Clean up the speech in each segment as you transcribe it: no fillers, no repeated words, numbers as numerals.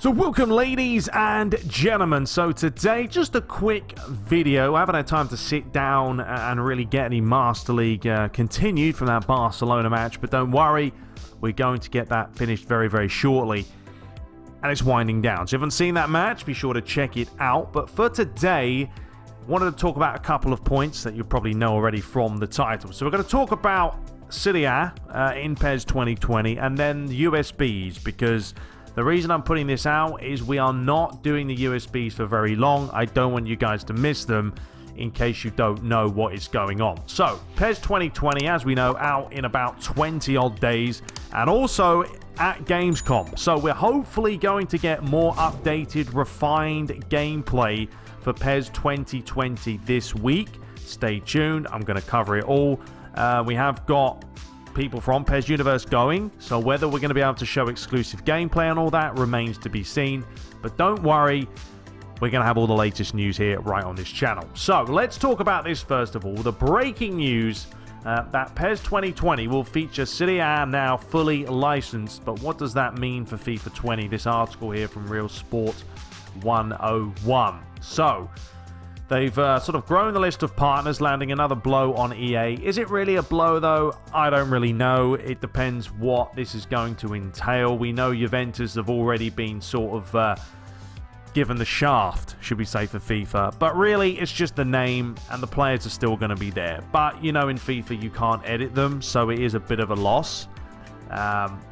So welcome, ladies and gentlemen. So today, just a quick video. I haven't had time to sit down and really get any Master League continued from that Barcelona match, but don't worry, we're going to get that finished very, very shortly. And it's winding down. So if you haven't seen that match, be sure to check it out. But for today, wanted to talk about a couple of points that you probably know already from the title. So we're going to talk about Serie in PES 2020 and then USBs, because the reason I'm putting this out is we are not doing the USBs for very long. I don't want you guys to miss them in case you don't know what is going on. So, PES 2020, as we know, out in about 20 odd days, and also at Gamescom. So we're hopefully going to get more updated, refined gameplay for PES 2020 this week. Stay tuned. I'm going to cover it all. We have got people from PES Universe going, so whether we're going to be able to show exclusive gameplay and all that remains to be seen. But don't worry, we're going to have all the latest news here right on this channel. So let's talk about this first of all. The breaking news that PES 2020 will feature Serie now fully licensed. But what does that mean for FIFA 20? This article here from Real Sport 101. So they've sort of grown the list of partners, landing another blow on EA. Is it really a blow, though? I don't really know. It depends what this is going to entail. We know Juventus have already been sort of given the shaft, should we say, for FIFA. But really, it's just the name, and the players are still going to be there. But, you know, in FIFA, you can't edit them, so it is a bit of a loss.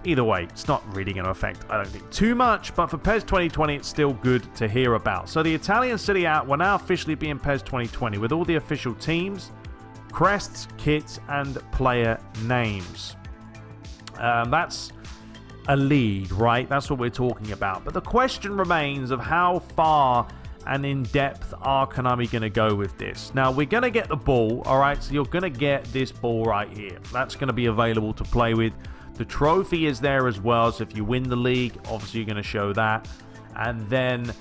Either way, it's not really going to affect, I don't think, too much, but for PES 2020 it's still good to hear about. So the Italian Serie will now officially be in PES 2020 with all the official teams, crests, kits and player names. That's a league, right? That's what we're talking about. But the question remains of how far and in depth are Konami going to go with this. Now, we're going to get the ball, alright? So you're going to get this ball right here. That's going to be available to play with. The trophy is there as well, so if you win the league, obviously you're going to show that. And then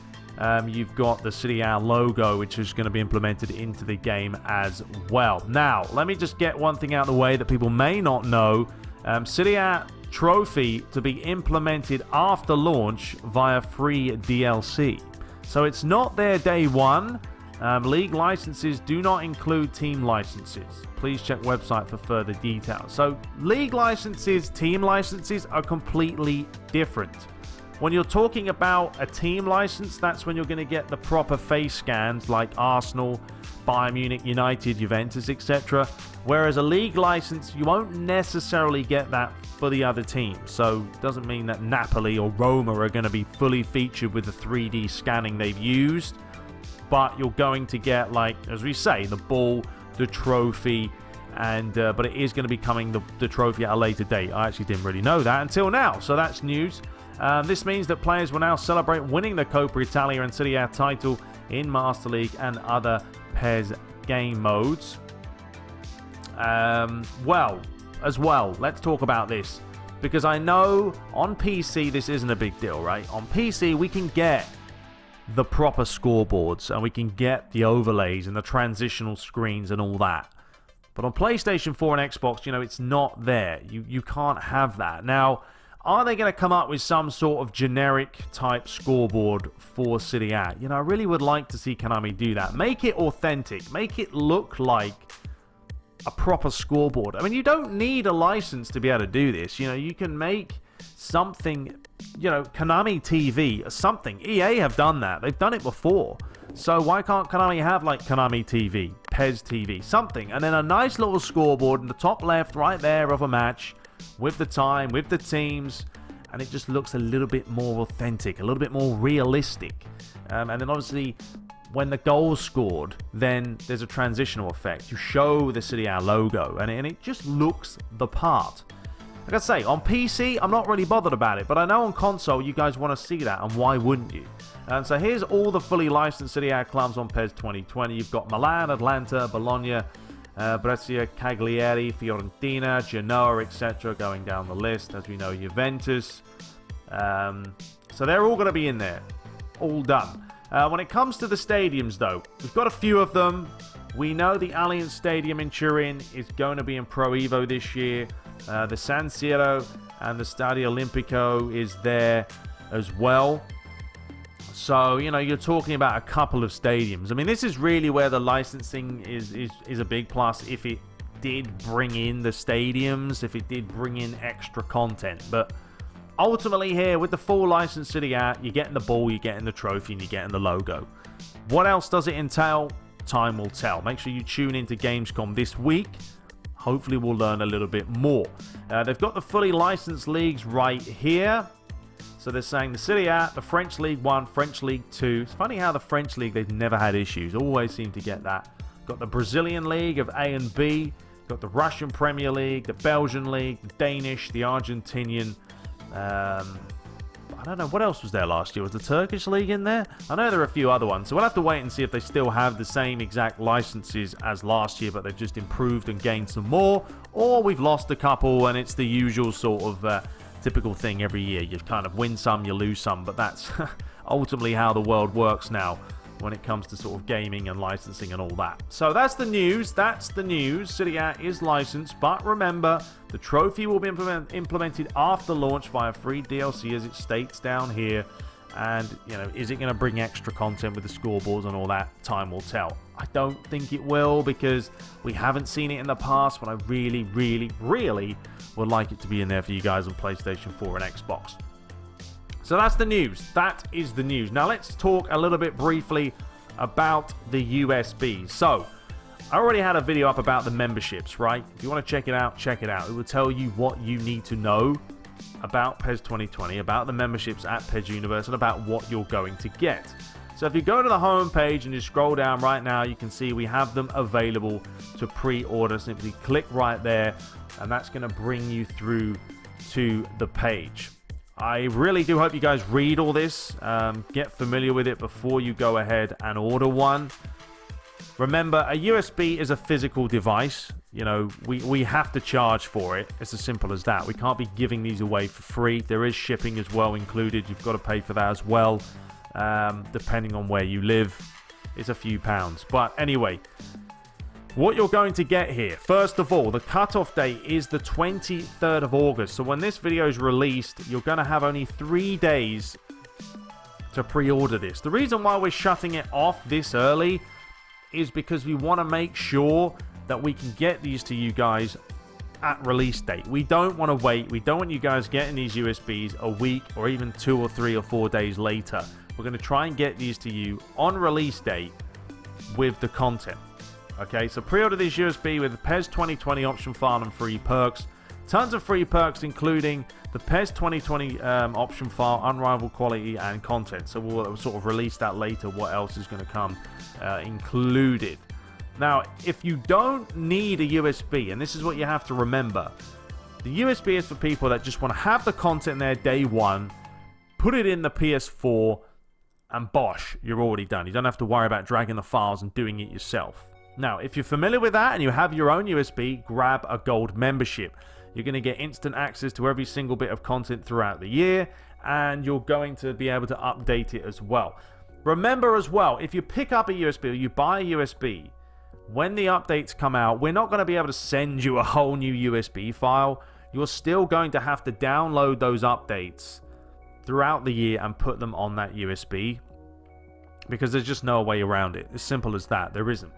you've got the Serie logo, which is going to be implemented into the game as well. Now, let me just get one thing out of the way that people may not know. Serie trophy to be implemented after launch via free DLC. So it's not there day one. League licenses do not include team licenses. Please check website for further details. So league licenses, team licenses are completely different. When you're talking about a team license, that's when you're going to get the proper face scans like Arsenal, Bayern Munich, United, Juventus, etc. Whereas a league license, you won't necessarily get that for the other teams. So it doesn't mean that Napoli or Roma are going to be fully featured with the 3D scanning they've used. But you're going to get, like, as we say, the ball, the trophy, and but it is going to be coming, the trophy, at a later date. I actually didn't really know that until now, so that's news. This means that players will now celebrate winning the Coppa Italia and Serie A title in Master League and other PES game modes. Let's talk about this, because I know on PC this isn't a big deal, right? On PC we can get the proper scoreboards and we can get the overlays and the transitional screens and all that. But on PlayStation 4 and Xbox, you know, it's not there. You can't have that. Now, are they going to come up with some sort of generic type scoreboard for Serie A? You know, I really would like to see Konami do that. Make it authentic. Make it look like a proper scoreboard. I mean, you don't need a license to be able to do this. You know, you can make something, you know, Konami TV or something. EA have done that. They've done it before. So why can't Konami have like Konami TV, PES TV, something, and then a nice little scoreboard in the top left right there of a match with the time, with the teams, and it just looks a little bit more authentic, a little bit more realistic. And then obviously when the goal's scored, then there's a transitional effect. You show the Serie A logo and it just looks the part. Like I say, on PC, I'm not really bothered about it, but I know on console you guys want to see that, and why wouldn't you? And so here's all the fully licensed Serie A clubs on PES 2020. You've got Milan, Atlanta, Bologna, Brescia, Cagliari, Fiorentina, Genoa, etc. going down the list. As we know, Juventus. So they're all going to be in there. All done. When it comes to the stadiums, though, we've got a few of them. We know the Allianz Stadium in Turin is going to be in Pro Evo this year. The San Siro and the Stadio Olimpico is there as well. So, you know, you're talking about a couple of stadiums. I mean, this is really where the licensing is a big plus if it did bring in the stadiums, if it did bring in extra content. But ultimately here, with the full license Serie A, you're getting the ball, you're getting the trophy, and you're getting the logo. What else does it entail? Time will tell. Make sure you tune into Gamescom this week. Hopefully we'll learn a little bit more. They've got the fully licensed leagues right here. So they're saying the Serie A, the French League 1, French League 2. It's funny how the French League, they've never had issues. Always seem to get that. Got the Brazilian League of A and B. Got the Russian Premier League, the Belgian League, the Danish, the Argentinian. I don't know, what else was there last year? Was the Turkish League in there? I know there are a few other ones. So we'll have to wait and see if they still have the same exact licenses as last year, but they've just improved and gained some more. Or we've lost a couple and it's the usual sort of typical thing every year. You kind of win some, you lose some, but that's ultimately how the world works now when it comes to sort of gaming and licensing and all that. So that's the news. That's the news. Serie A is licensed, but remember, the trophy will be implemented after launch via free DLC, as it states down here. And, you know, is it going to bring extra content with the scoreboards and all that? Time will tell. I don't think it will, because we haven't seen it in the past, but I really, really, really would like it to be in there for you guys on PlayStation 4 and Xbox. So that's the news. That is the news. Now let's talk a little bit briefly about the USB. So I already had a video up about the memberships, right? If you want to check it out, check it out. It will tell you what you need to know about PES 2020, about the memberships at PES Universe, and about what you're going to get. So if you go to the home page and you scroll down right now, you can see we have them available to pre-order. Simply click right there, and that's going to bring you through to the page. I really do hope you guys read all this, get familiar with it before you go ahead and order one. Remember, a USB is a physical device. You know, we have to charge for it. It's as simple as that. We can't be giving these away for free. There is shipping as well included. You've got to pay for that as well, depending on where you live. It's a few pounds. But anyway, what you're going to get here, first of all, the cutoff date is the 23rd of August. So when this video is released, you're going to have only 3 days to pre-order this. The reason why we're shutting it off this early is because we want to make sure that we can get these to you guys at release date. We don't want to wait. We don't want you guys getting these USBs a week or even 2 or 3 or 4 days later. We're going to try and get these to you on release date with the content. Okay, so pre-order this USB with the PES 2020 option file and free perks. Tons of free perks, including the PES 2020 option file, unrivaled quality and content. So we'll sort of release that later, what else is going to come included. Now, if you don't need a USB, and this is what you have to remember, the USB is for people that just want to have the content there day one, put it in the PS4, and bosh, you're already done. You don't have to worry about dragging the files and doing it yourself. Now, if you're familiar with that and you have your own USB, grab a gold membership. You're going to get instant access to every single bit of content throughout the year, and you're going to be able to update it as well. Remember as well, if you pick up a USB or you buy a USB, when the updates come out, we're not going to be able to send you a whole new USB file. You're still going to have to download those updates throughout the year and put them on that USB, because there's just no way around it. As simple as that. There isn't.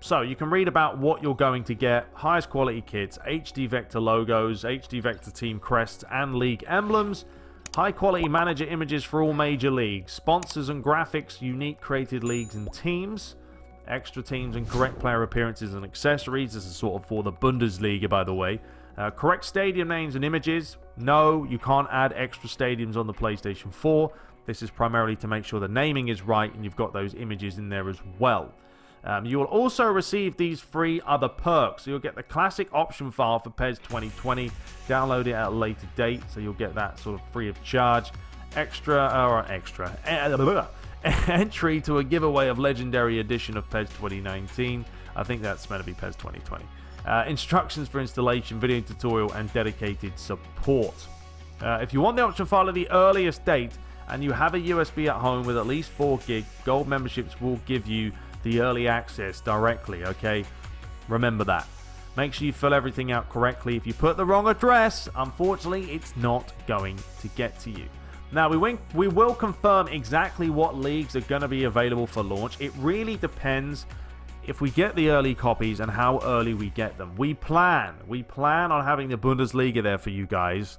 So you can read about what you're going to get: highest quality kits, HD vector logos, HD vector team crests and league emblems, high quality manager images for all major leagues, sponsors and graphics, unique created leagues and teams, extra teams and correct player appearances and accessories. This is sort of for the Bundesliga, by the way. Correct stadium names and images. No, you can't add extra stadiums on the PlayStation 4. This is primarily to make sure the naming is right and you've got those images in there as well. You will also receive these free other perks. So you'll get the classic option file for PES 2020. Download it at a later date, so you'll get that sort of free of charge. Entry to a giveaway of Legendary Edition of PES 2019. I think that's meant to be PES 2020. Instructions for installation, video tutorial, and dedicated support. If you want the option file at the earliest date and you have a USB at home with at least 4 gig, gold memberships will give you the early access directly, okay? Remember that. Make sure you fill everything out correctly. If you put the wrong address, unfortunately, it's not going to get to you. Now, we will confirm exactly what leagues are going to be available for launch. It really depends if we get the early copies and how early we get them. We plan on having the Bundesliga there for you guys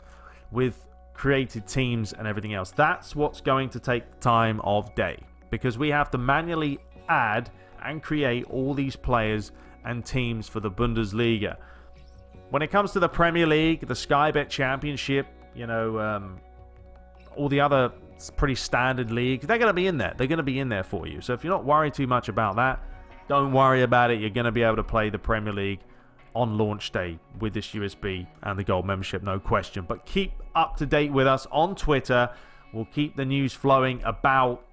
with created teams and everything else. That's what's going to take time of day, because we have to manually add and create all these players and teams for the Bundesliga. When it comes to the Premier League, the Sky Bet Championship, you know, all the other pretty standard leagues, they're going to be in there. They're going to be in there for you. So if you're not worried too much about that, don't worry about it. You're going to be able to play the Premier League on launch day with this USB and the gold membership, no question. But keep up to date with us on Twitter. We'll keep the news flowing about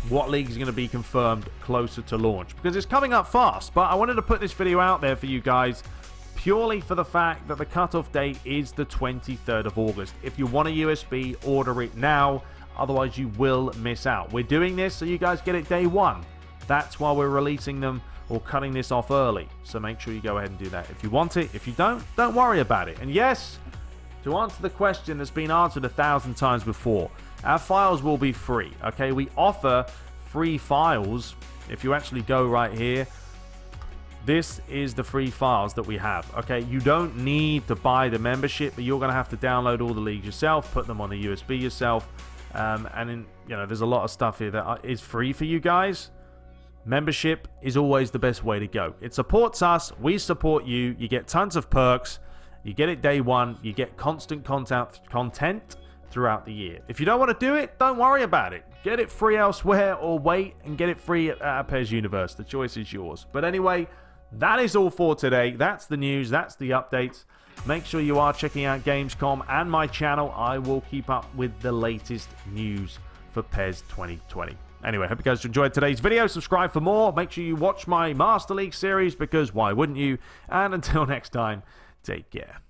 what league is going to be confirmed closer to launch, because it's coming up fast. But I wanted to put this video out there for you guys purely for the fact that the cutoff date is the 23rd of August. If you want a USB, order it now. Otherwise, you will miss out. We're doing this so you guys get it day one. That's why we're releasing them or cutting this off early. So make sure you go ahead and do that if you want it. If you don't worry about it. And yes, to answer the question that's been answered 1,000 times before, our files will be free. Okay, we offer free files. If you actually go right here, this is the free files that we have. Okay, you don't need to buy the membership, but you're going to have to download all the leagues yourself, put them on the USB yourself, and you know, there's a lot of stuff here that is free for you guys. Membership is always the best way to go. It supports us, we support you. You get tons of perks. You get it day one. You get constant content throughout the year. If you don't want to do it, don't worry about it. Get it free elsewhere, or wait and get it free at PES Universe. The choice is yours. But anyway, that is all for today. That's the news. That's the updates. Make sure you are checking out Gamescom and my channel. I will keep up with the latest news for PES 2020. Anyway, hope you guys enjoyed today's video. Subscribe for more. Make sure you watch my Master League series, because why wouldn't you? And until next time, take care.